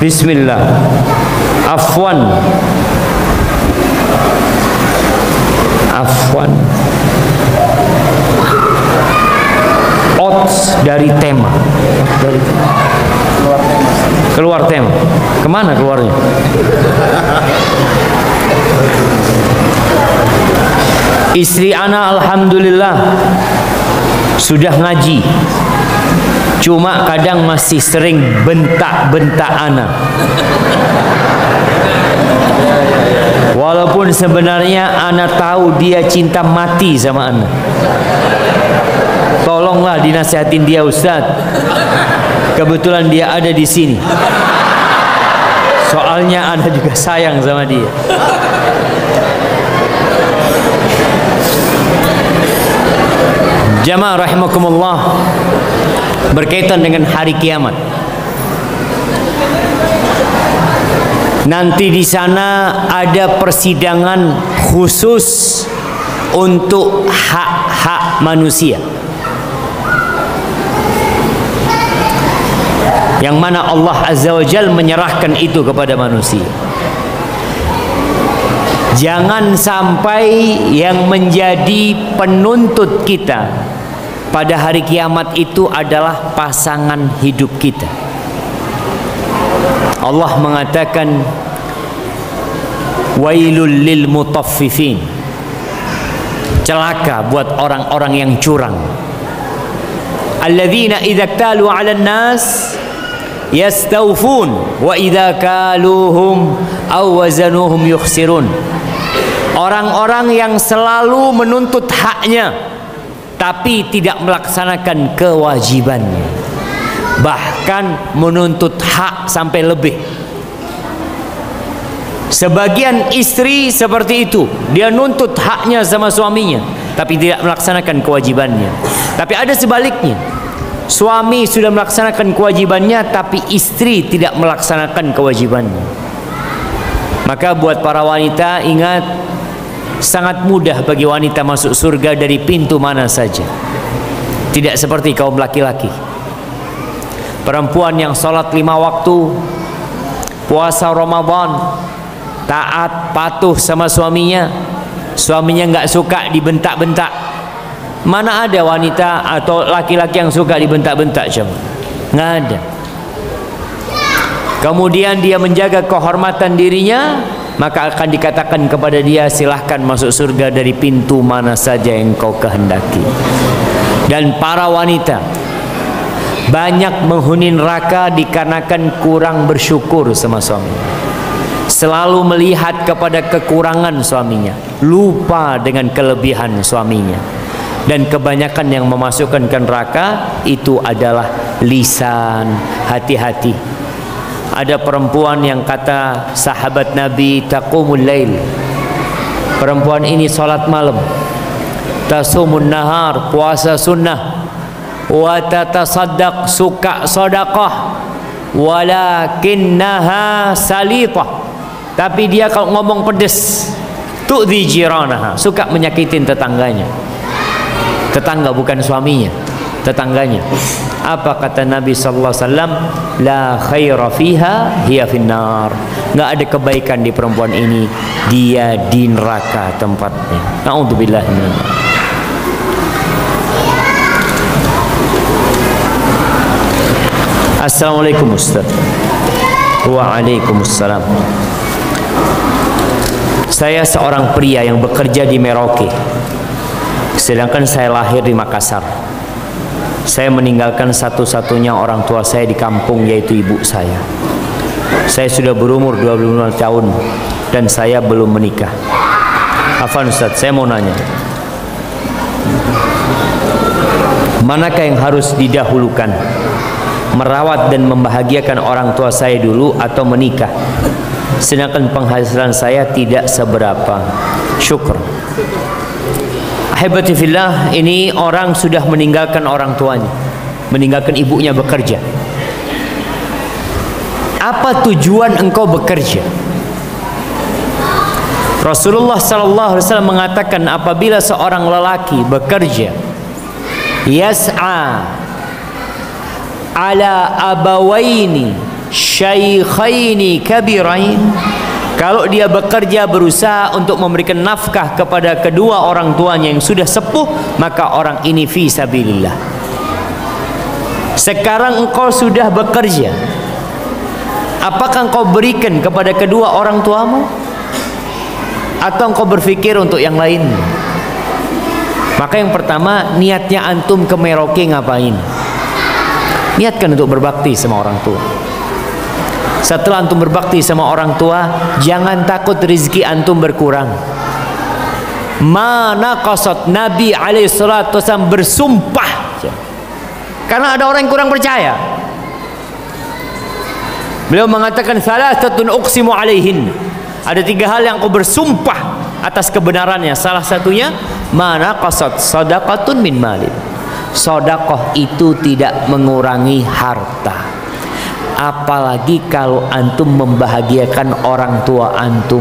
Bismillah. Afwan. Outs dari tema. Keluar tema. Kemana keluarnya? Istri ana alhamdulillah sudah ngaji, cuma kadang masih sering bentak-bentak ana. Walaupun sebenarnya ana tahu dia cinta mati sama ana. Tolonglah dinasihatin dia, Ustaz. Kebetulan dia ada di sini. Soalnya ana juga sayang sama dia. Jamaah rahimakumullah, berkaitan dengan hari kiamat. Nanti di sana ada persidangan khusus untuk hak-hak manusia, yang mana Allah Azza wa Jalla menyerahkan itu kepada manusia. Jangan sampai yang menjadi penuntut kita pada hari kiamat itu adalah pasangan hidup kita. Allah mengatakan, wailul lil mutaffifin, celaka buat orang-orang yang curang. Alladzina idza iktalu 'alan nas yastawfun wa idza kaluhum aw wazanuhum yukhsirun. Orang-orang yang selalu menuntut haknya tapi tidak melaksanakan kewajibannya, bahkan menuntut hak sampai lebih. Sebagian istri seperti itu, dia nuntut haknya sama suaminya tapi tidak melaksanakan kewajibannya. Tapi ada sebaliknya, suami sudah melaksanakan kewajibannya tapi istri tidak melaksanakan kewajibannya. Maka buat para wanita, ingat, sangat mudah bagi wanita masuk surga dari pintu mana saja. Tidak seperti kaum laki-laki. Perempuan yang sholat 5 waktu, puasa Ramadan, taat, patuh sama suaminya, suaminya nggak suka dibentak-bentak. Mana ada wanita atau laki-laki yang suka dibentak-bentak? Coba, nggak ada. Kemudian dia menjaga kehormatan dirinya, maka akan dikatakan kepada dia, silahkan masuk surga dari pintu mana saja yang kau kehendaki. Dan para wanita banyak menghuni neraka dikarenakan kurang bersyukur sama suami, selalu melihat kepada kekurangan suaminya, lupa dengan kelebihan suaminya. Dan kebanyakan yang memasukkan ke neraka itu adalah lisan. Hati-hati. Ada perempuan yang kata sahabat Nabi, taqumul lail, perempuan ini salat malam, tasumun nahar, puasa sunnah, wa tatasaddaq, suka sedekah, walakinnaha salitah, tapi dia kalau ngomong pedes, tu'dhi jiranaha, suka menyakitin tetangganya. Tetangga bukan suaminya, tetangganya. Apa kata Nabi sallallahu alaihi wasallam? La khaira fiha hiya finnar. Enggak ada kebaikan di perempuan ini, dia di neraka tempatnya. Na'udzubillah min. Assalamualaikum Ustaz. Waalaikumsalam. Saya seorang pria yang bekerja di Merauke, sedangkan saya lahir di Makassar. Saya meninggalkan satu-satunya orang tua saya di kampung, yaitu ibu saya. Saya sudah berumur 25 tahun dan saya belum menikah. Afwan Ustaz, saya mau nanya, manakah yang harus didahulukan? Merawat dan membahagiakan orang tua saya dulu atau menikah? Sedangkan penghasilan saya tidak seberapa. Syukur. Ahibati fillah, ini orang sudah meninggalkan orang tuanya, meninggalkan ibunya bekerja. Apa tujuan engkau bekerja? Rasulullah sallallahu alaihi wasallam mengatakan, apabila seorang lelaki bekerja, yas'a ala abawaini syaikhaini kabirain, kalau dia bekerja berusaha untuk memberikan nafkah kepada kedua orang tuanya yang sudah sepuh, maka orang ini fi sabilillah. Sekarang engkau sudah bekerja, apakah engkau berikan kepada kedua orang tuamu, atau engkau berpikir untuk yang lain? Maka yang pertama, niatnya antum ke Merauke ngapain? Niatkan untuk berbakti sama orang tua. Setelah antum berbakti sama orang tua, jangan takut rezeki antum berkurang. Mana qasad Nabi SAW bersumpah, karena ada orang yang kurang percaya. Beliau mengatakan salasatun uqsimu alaihin, ada 3 hal yang aku bersumpah atas kebenarannya. Salah satunya mana qasad sadaqatun min malin, sedekah itu tidak mengurangi harta. Apalagi kalau antum membahagiakan orang tua antum.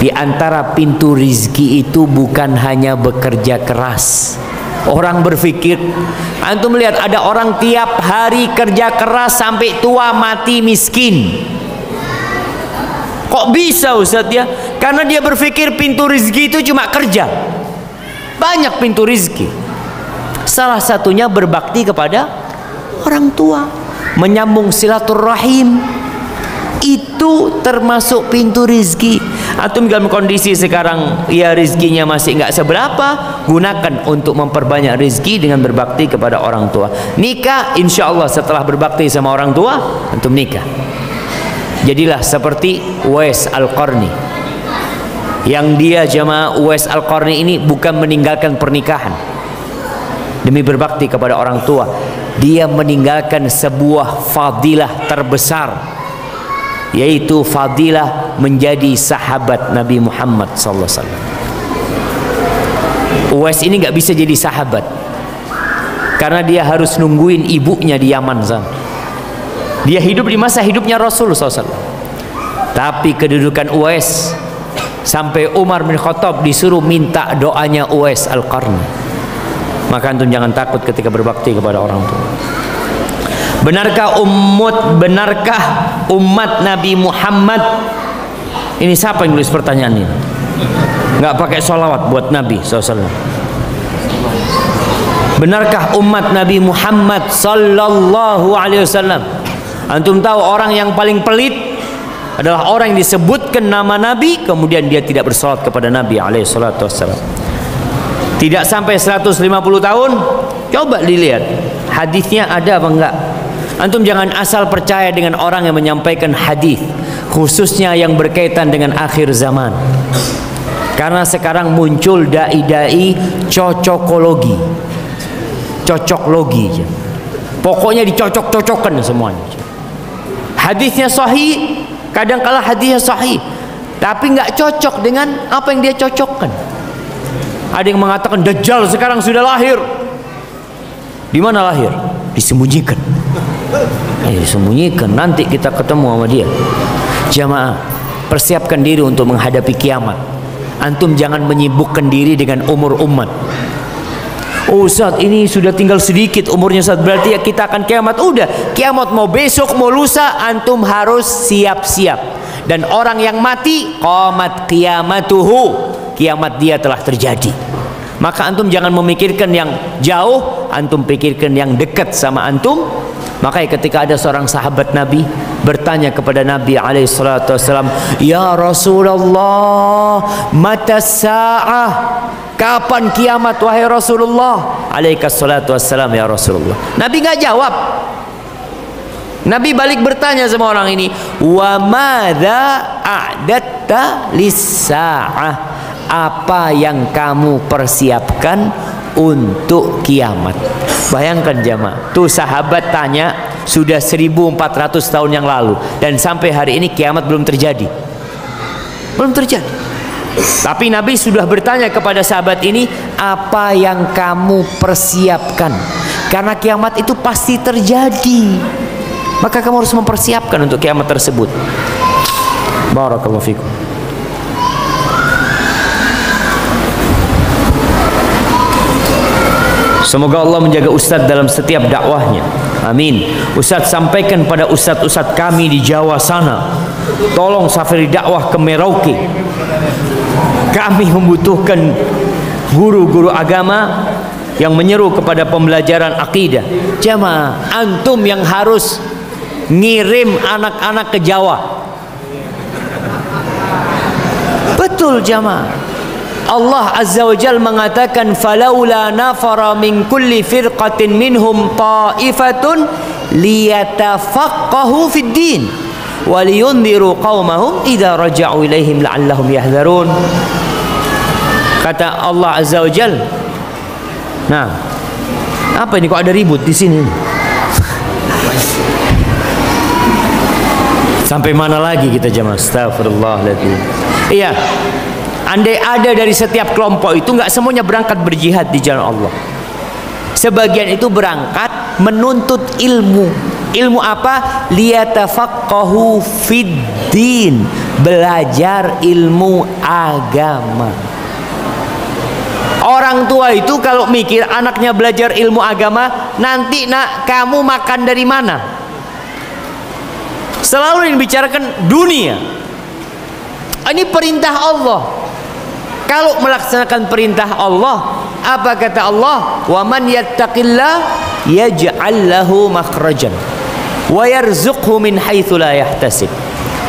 Di antara pintu rizki itu bukan hanya bekerja keras. Orang berpikir, antum lihat ada orang tiap hari kerja keras sampai tua mati miskin. Kok bisa Ustaz ya? Karena dia berpikir pintu rizki itu cuma kerja. Banyak pintu rizki. Salah satunya berbakti kepada orang tua, menyambung silaturahim, itu termasuk pintu rizki. Antum dalam kondisi sekarang ya rizkinya masih nggak seberapa, gunakan untuk memperbanyak rizki dengan berbakti kepada orang tua. Nikah, insya Allah setelah berbakti sama orang tua, antum nikah. Jadilah seperti Uwais Al-Qarni, yang dia jamaah Uwais Al-Qarni ini bukan meninggalkan pernikahan demi berbakti kepada orang tua. Dia meninggalkan sebuah fadilah terbesar, yaitu fadilah menjadi sahabat Nabi Muhammad SAW. Uwais ini nggak bisa jadi sahabat karena dia harus nungguin ibunya di Yaman sana. Dia hidup di masa hidupnya Rasul SAW. Tapi kedudukan Uwais sampai Umar bin Khattab disuruh minta doanya Uwais Al-Qarni. Maka antum jangan takut ketika berbakti kepada orang tua. Benarkah umat Nabi Muhammad, ini siapa yang nulis pertanyaan ini? Nggak pakai sholawat buat Nabi SAW. Benarkah umat Nabi Muhammad Sallallahu Alaihi Wasallam? Antum tahu orang yang paling pelit adalah orang yang disebutkan nama Nabi kemudian dia tidak bersolat kepada Nabi Alaihi Wasallam. Tidak sampai 150 tahun, coba dilihat hadisnya ada apa enggak. Antum jangan asal percaya dengan orang yang menyampaikan hadis, khususnya yang berkaitan dengan akhir zaman. Karena sekarang muncul dai-dai cocokologi, cocoklogi, pokoknya dicocok-cocokkan semuanya. Hadisnya sahih, kadang-kala hadisnya sahih, tapi nggak cocok dengan apa yang dia cocokkan. Ada yang mengatakan Dajjal sekarang sudah lahir. Di mana lahir? Disembunyikan. Disembunyikan. Nanti kita ketemu sama dia. Jamaah, persiapkan diri untuk menghadapi kiamat. Antum jangan menyibukkan diri dengan umur umat. Oh Ustaz, ini sudah tinggal sedikit umurnya Ustaz, berarti ya kita akan kiamat. Udah, kiamat mau besok mau lusa, antum harus siap-siap. Dan orang yang mati, qamat qiyamatuhu, kiamat dia telah terjadi. Maka antum jangan memikirkan yang jauh, antum pikirkan yang dekat sama antum. Makanya ketika ada seorang sahabat Nabi bertanya kepada Nabi SAW, ya Rasulullah, mata sa'ah, kapan kiamat wahai Rasulullah? Alaihissalam, ya Rasulullah. Nabi nggak jawab. Nabi balik bertanya sama orang ini, wa madza a'datta lis-sa'ah, apa yang kamu persiapkan untuk kiamat? Bayangkan jamaah, tuh sahabat tanya sudah 1400 tahun yang lalu, dan sampai hari ini kiamat belum terjadi. Belum terjadi. Tapi Nabi sudah bertanya kepada sahabat ini, apa yang kamu persiapkan? Karena kiamat itu pasti terjadi, maka kamu harus mempersiapkan untuk kiamat tersebut. Barakallahu fikum. Semoga Allah menjaga Ustadz dalam setiap dakwahnya. Amin. Ustadz sampaikan pada ustadz-ustadz kami di Jawa sana, tolong safari dakwah ke Merauke. Kami membutuhkan guru-guru agama yang menyeru kepada pembelajaran akidah. Jamaah, antum yang harus ngirim anak-anak ke Jawa. Betul jamaah. Allah Azza wa Jalla mengatakan falaula nafara min kulli firqatin minhum ta'ifatun liyatafaqahu fid din wa liyunziru qaumahum idza raja'u ilaihim la'allahum yahdharun. Kata Allah Azza wa Jalla. Nah, apa ini kok ada ribut di sini? Sampai mana lagi kita jamaah? Astagfirullahaladzim. Iya. Andai ada dari setiap kelompok itu, nggak semuanya berangkat berjihad di jalan Allah. Sebagian itu berangkat menuntut ilmu. Ilmu apa? Liyatafaqahu fid din. Belajar ilmu agama. Orang tua itu kalau mikir anaknya belajar ilmu agama, nanti nak kamu makan dari mana? Selalu yang dibicarakan dunia. Ini perintah Allah. Kalau melaksanakan perintah Allah, apa kata Allah? Wa man yattaqillah yaj'al lahu makhrajan wa yarzuqhu min haitsu la yahtasib.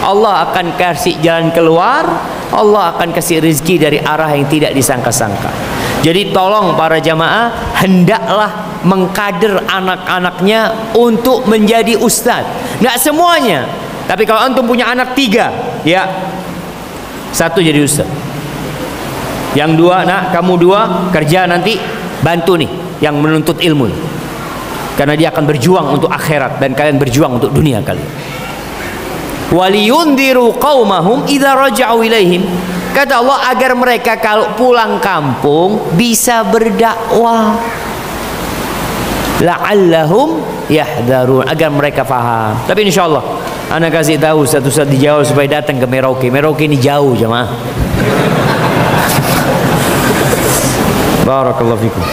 Allah akan kasih jalan keluar, Allah akan kasih rezeki dari arah yang tidak disangka-sangka. Jadi tolong para jamaah, hendaklah mengkader anak-anaknya untuk menjadi ustadz. Nggak semuanya, tapi kalau antum punya anak 3, ya 1 jadi ustadz. Yang 2, nak kamu 2 kerja nanti bantu nih yang menuntut ilmu, karena dia akan berjuang untuk akhirat dan kalian berjuang untuk dunia kalian. Waliyundiru qaumahum idza raja'u ilaihim. Kata Allah agar mereka kalau pulang kampung bisa berdakwah. La'allahum yahdharun, agar mereka faham. Tapi insyaallah ana kasih tahu satu-satu di Jawa supaya datang ke Merauke. Merauke ini jauh jemaah. Barakallahu fikum.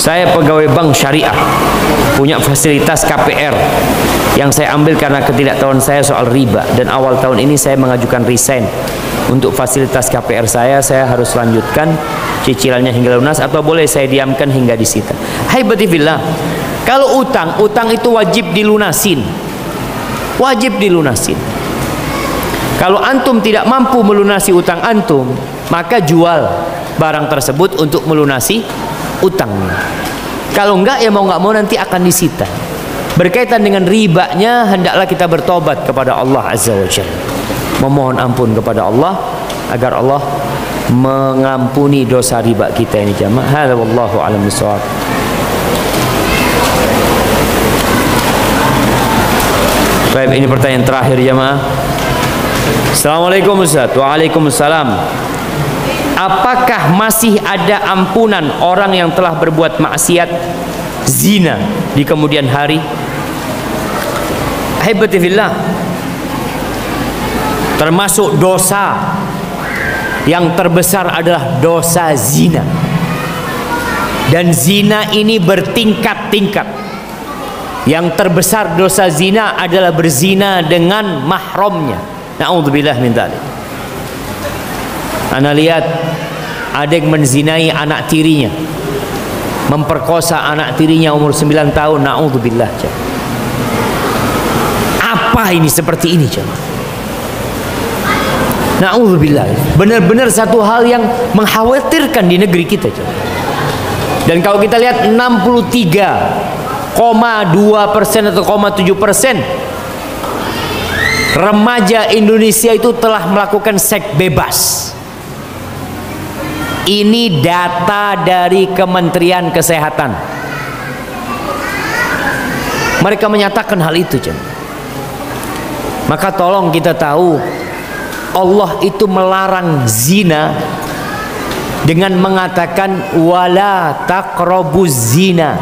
Saya pegawai bank syariah, punya fasilitas KPR yang saya ambil karena ketidaktahuan saya soal riba, dan awal tahun ini saya mengajukan resign untuk fasilitas KPR saya harus lanjutkan cicilannya hingga lunas atau boleh saya diamkan hingga disita. Haibati fillah, kalau utang itu wajib dilunasin. Wajib dilunasin. Kalau antum tidak mampu melunasi utang antum, maka jual barang tersebut untuk melunasi utangnya. Kalau enggak, ya mau nggak mau nanti akan disita. Berkaitan dengan ribanya, hendaklah kita bertobat kepada Allah Azza wa Jalla, memohon ampun kepada Allah agar Allah mengampuni dosa riba kita ini jamaah. Hadza wallahu a'lam bishawab. Baik, ini pertanyaan terakhir jamaah. Assalamualaikum Ustaz. Waalaikumsalam. Apakah masih ada ampunan orang yang telah berbuat maksiat zina di kemudian hari? Haibati fillah, termasuk dosa yang terbesar adalah dosa zina. Dan zina ini bertingkat-tingkat. Yang terbesar dosa zina adalah berzina dengan mahramnya. Na'udzubillah min dzalik. Ana lihat ada yang menzinai anak tirinya, memperkosa anak tirinya umur 9 tahun. Na'udzubillah. Apa ini seperti ini jemaah? Na'udzubillah. Benar-benar satu hal yang mengkhawatirkan di negeri kita jemaah. Dan kalau kita lihat 63,2% atau 0,7% remaja Indonesia itu telah melakukan seks bebas. Ini data dari Kementerian Kesehatan. Mereka menyatakan hal itu, jemaah. Maka tolong kita tahu, Allah itu melarang zina dengan mengatakan wala taqrabuz zina,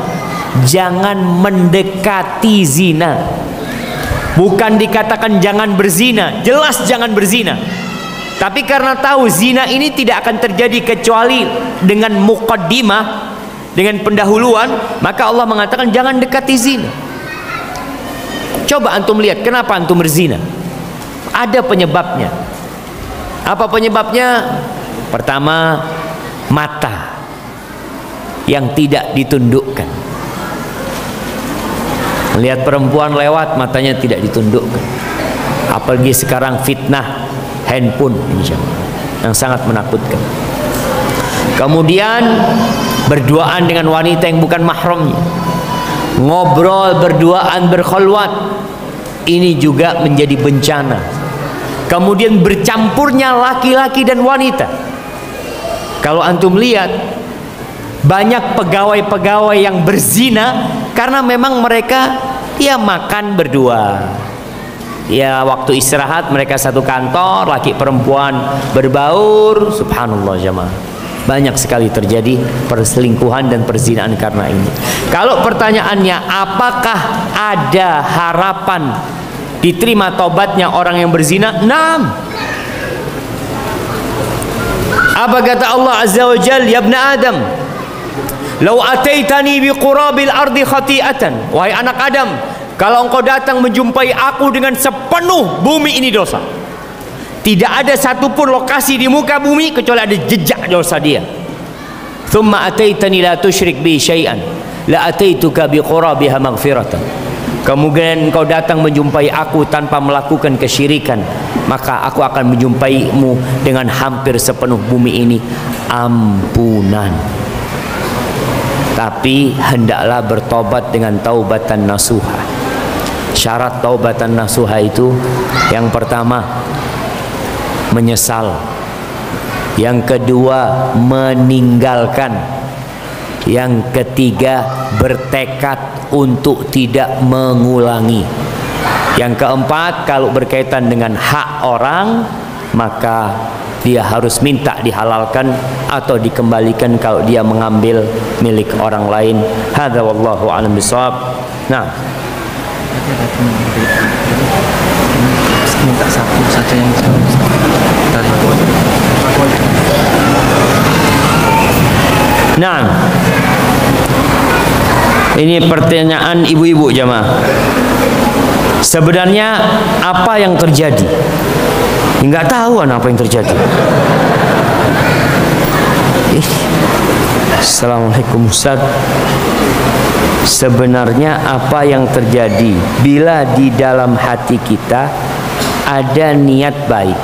jangan mendekati zina. Bukan dikatakan jangan berzina, jelas jangan berzina. Tapi karena tahu zina ini tidak akan terjadi kecuali dengan muqaddimah, dengan pendahuluan, maka Allah mengatakan jangan dekati zina. Coba antum lihat kenapa antum berzina. Ada penyebabnya. Apa penyebabnya? Pertama, mata yang tidak ditundukkan. Melihat perempuan lewat, matanya tidak ditundukkan. Apalagi sekarang fitnah handphone yang sangat menakutkan. Kemudian berduaan dengan wanita yang bukan mahramnya, ngobrol berduaan berkholwat, ini juga menjadi bencana. Kemudian bercampurnya laki-laki dan wanita. Kalau antum lihat, banyak pegawai-pegawai yang berzina karena memang mereka ya makan berdua. Ya waktu istirahat mereka satu kantor, laki perempuan berbaur. Subhanallah jamaah, banyak sekali terjadi perselingkuhan dan perzinaan karena ini. Kalau pertanyaannya apakah ada harapan diterima taubatnya orang yang berzina? Naam. Apa kata Allah Azza wa Jalla, ya ibna Adam, lau ataitani biqurabil ardi khati'atan, wahai anak Adam, kalau engkau datang menjumpai aku dengan sepenuh bumi ini dosa, tidak ada satupun lokasi di muka bumi kecuali ada jejak dosa dia. Thumma ataitani la tusyrik bi syai'an la ataituka biqurabiha maghfiratan. Kemudian engkau datang menjumpai aku tanpa melakukan kesyirikan, maka aku akan menjumpaimu dengan hampir sepenuh bumi ini ampunan. Tapi hendaklah bertobat dengan taubatan nasuha. Syarat taubatan nasuha itu yang pertama menyesal, yang kedua meninggalkan, yang ketiga bertekad untuk tidak mengulangi, yang keempat kalau berkaitan dengan hak orang maka dia harus minta dihalalkan atau dikembalikan kalau dia mengambil milik orang lain. Hadza wallahu a'lam bishawab. Nah, minta satu saja yang dari nah, ini pertanyaan ibu-ibu jamaah. Sebenarnya apa yang terjadi? Enggak tahu apa yang terjadi. Assalamualaikum Ustaz. Sebenarnya apa yang terjadi bila di dalam hati kita ada niat baik,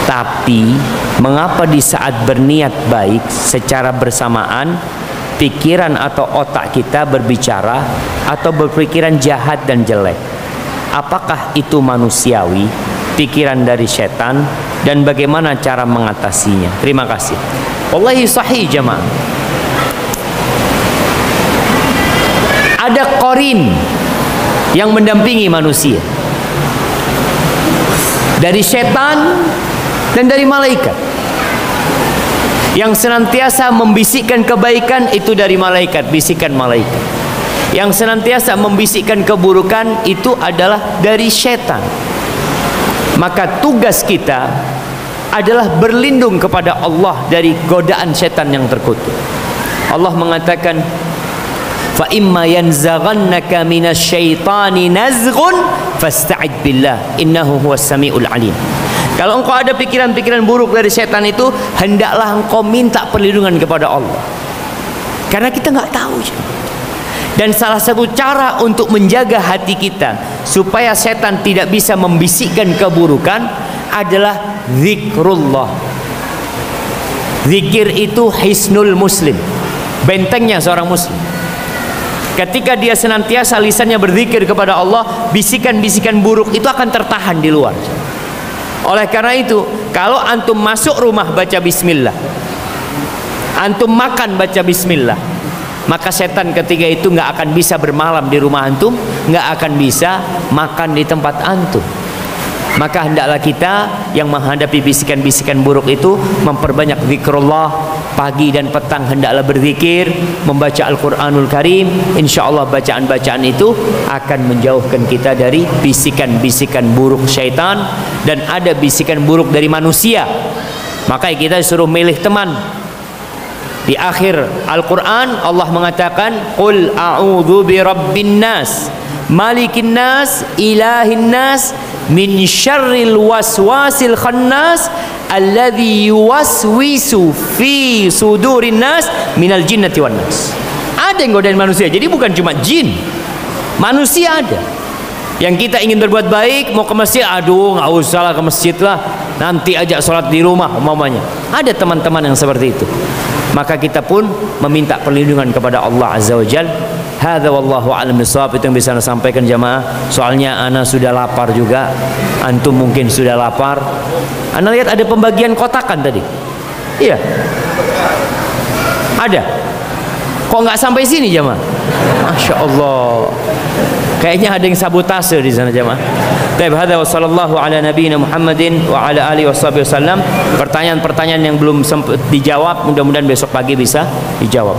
tapi mengapa di saat berniat baik secara bersamaan pikiran atau otak kita berbicara atau berpikiran jahat dan jelek? Apakah itu manusiawi, pikiran dari setan, dan bagaimana cara mengatasinya? Terima kasih. Wallahi sahih jamaah. Ada qarin yang mendampingi manusia dari setan dan dari malaikat. Yang senantiasa membisikkan kebaikan itu dari malaikat, bisikan malaikat. Yang senantiasa membisikkan keburukan itu adalah dari setan. Maka tugas kita adalah berlindung kepada Allah dari godaan setan yang terkutuk. Allah mengatakan, fa imma yanzaghannaka minasyaitani nazghun fasta'id billah innahu huwas samiul alim. Kalau engkau ada pikiran-pikiran buruk dari setan itu, hendaklah engkau minta perlindungan kepada Allah. Karena kita nggak tahu. Dan salah satu cara untuk menjaga hati kita supaya setan tidak bisa membisikkan keburukan adalah zikrullah. Zikir itu hisnul muslim, bentengnya seorang muslim. Ketika dia senantiasa lisannya berzikir kepada Allah, bisikan-bisikan buruk itu akan tertahan di luar. Oleh karena itu, kalau antum masuk rumah baca bismillah, antum makan baca bismillah, maka setan ketika itu nggak akan bisa bermalam di rumah antum, nggak akan bisa makan di tempat antum. Maka hendaklah kita yang menghadapi bisikan-bisikan buruk itu memperbanyak zikrullah, pagi dan petang hendaklah berzikir, membaca Al-Quranul Karim. InsyaAllah bacaan-bacaan itu akan menjauhkan kita dari bisikan-bisikan buruk syaitan. Dan ada bisikan buruk dari manusia, maka kita disuruh milih teman. Di akhir Al-Quran Allah mengatakan, Qul a'udhu bi rabbin nas, malikin nas, ilahin nas, min syarril waswasil khannas, alladhi yuwaswisu fi sudurin nas, minal jinnati wan nas. Ada yang godain manusia, jadi bukan cuma jin, manusia ada. Yang kita ingin berbuat baik, mau ke masjid, aduh nggak usah lah ke masjid lah, nanti aja sholat di rumah umpamanya. Ada teman-teman yang seperti itu. Maka kita pun meminta perlindungan kepada Allah Azza wa Jal. Hadza wallahu a'lam bishawab. Itu yang bisa saya sampaikan jamaah. Soalnya ana sudah lapar juga, antum mungkin sudah lapar. Ana lihat ada pembagian kotakan tadi. Iya, ada. Kok nggak sampai sini jamaah? Masya Allah, kayaknya ada yang sabotase di sana jamaah. Baik, hadza wa sallallahu ala nabiyina Muhammadin wa ala alihi wasallam. Pertanyaan-pertanyaan yang belum sempat dijawab, mudah-mudahan besok pagi bisa dijawab.